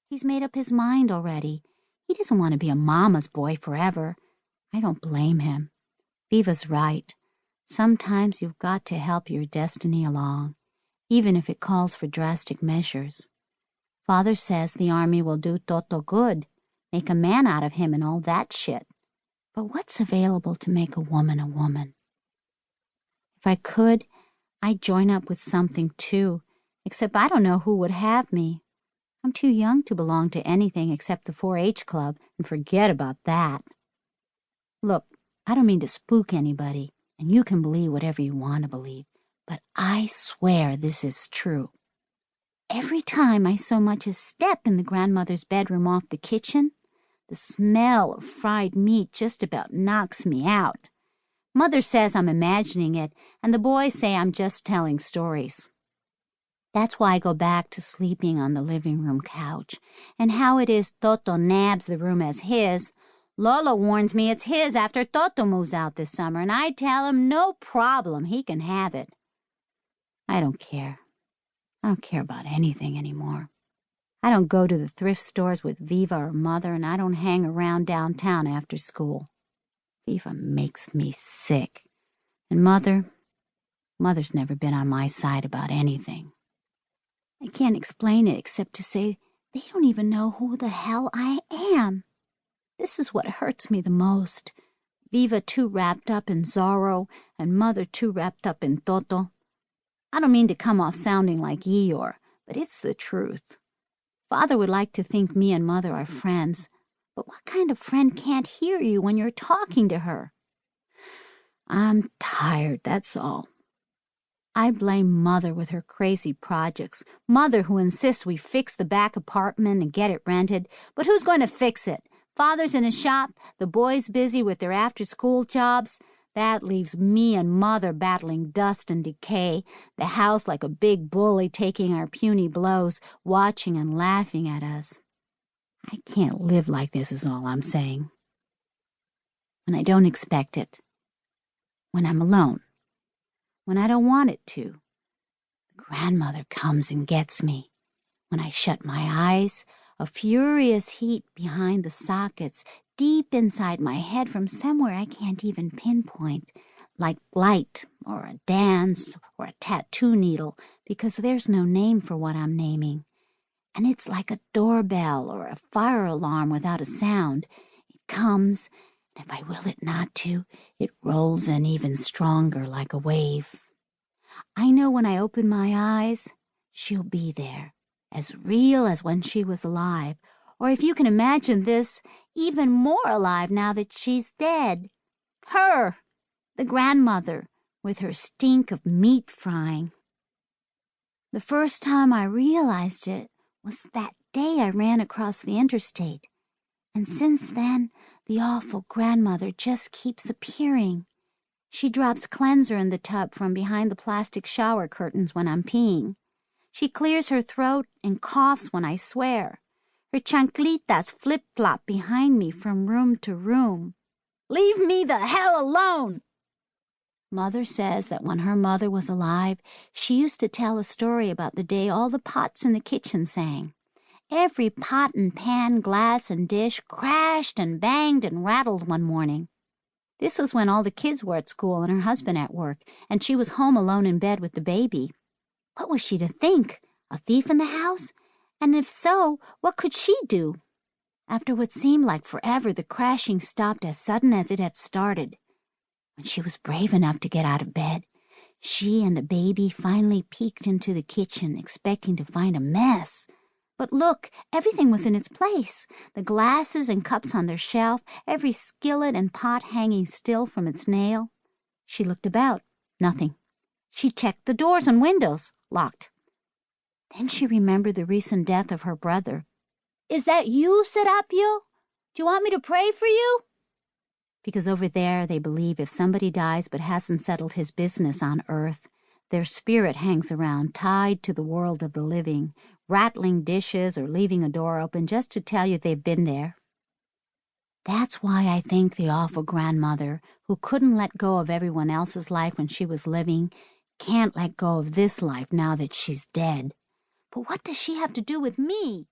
He's made up his mind already. He doesn't want to be a mama's boy forever. I don't blame him. Viva's right. Sometimes you've got to help your destiny along, even if it calls for drastic measures. Father says the army will do Toto good, make a man out of him and all that shit. But what's available to make a woman a woman? If I could, I'd join up with something too, except I don't know who would have me. I'm too young to belong to anything except the 4-H club, and forget about that. Look, I don't mean to spook anybody, and you can believe whatever you want to believe, but I swear this is true. Every time I so much as step in the grandmother's bedroom off the kitchen, the smell of fried meat just about knocks me out. Mother says I'm imagining it, and the boys say I'm just telling stories. That's why I go back to sleeping on the living room couch, and how it is Toto nabs the room as his. Lola warns me it's his after Toto moves out this summer, and I tell him no problem, he can have it. I don't care. I don't care about anything anymore. I don't go to the thrift stores with Viva or Mother, and I don't hang around downtown after school. Viva makes me sick. And Mother's never been on my side about anything. I can't explain it except to say they don't even know who the hell I am. This is what hurts me the most. Viva too wrapped up in Zorro, and Mother too wrapped up in Toto. I don't mean to come off sounding like Eeyore, but it's the truth. Father would like to think me and Mother are friends, but what kind of friend can't hear you when you're talking to her? I'm tired, that's all. I blame Mother with her crazy projects. Mother who insists we fix the back apartment and get it rented. But who's going to fix it? Father's in his shop, the boys busy with their after-school jobs. That leaves me and Mother battling dust and decay, the house like a big bully taking our puny blows, watching and laughing at us. I can't live like this is all I'm saying. And I don't expect it. When I'm alone. When I don't want it to. The grandmother comes and gets me. When I shut my eyes, a furious heat behind the sockets, deep inside my head from somewhere I can't even pinpoint, like light or a dance or a tattoo needle, because there's no name for what I'm naming. And it's like a doorbell or a fire alarm without a sound. It comes, and if I will it not to, it rolls in even stronger like a wave. I know when I open my eyes, she'll be there, as real as when she was alive, or if you can imagine this, even more alive now that she's dead. Her, the grandmother, with her stink of meat frying. The first time I realized it was that day I ran across the interstate, and since then, the awful grandmother just keeps appearing. She drops cleanser in the tub from behind the plastic shower curtains when I'm peeing. She clears her throat and coughs when I swear. Her chanclitas flip-flop behind me from room to room. Leave me the hell alone! Mother says that when her mother was alive, she used to tell a story about the day all the pots in the kitchen sang. Every pot and pan, glass and dish crashed and banged and rattled one morning. This was when all the kids were at school and her husband at work, and she was home alone in bed with the baby. What was she to think? A thief in the house? And if so, what could she do? After what seemed like forever, the crashing stopped as sudden as it had started. When she was brave enough to get out of bed, she and the baby finally peeked into the kitchen, expecting to find a mess. But look, everything was in its place. The glasses and cups on their shelf, every skillet and pot hanging still from its nail. She looked about. Nothing. She checked the doors and windows. Locked. Then she remembered the recent death of her brother. "Is that you, Serapio? Do you want me to pray for you?" Because over there they believe if somebody dies but hasn't settled his business on earth, their spirit hangs around, tied to the world of the living, rattling dishes or leaving a door open just to tell you they've been there. That's why I think the awful grandmother, who couldn't let go of everyone else's life when she was living, can't let go of this life now that she's dead. But what does she have to do with me?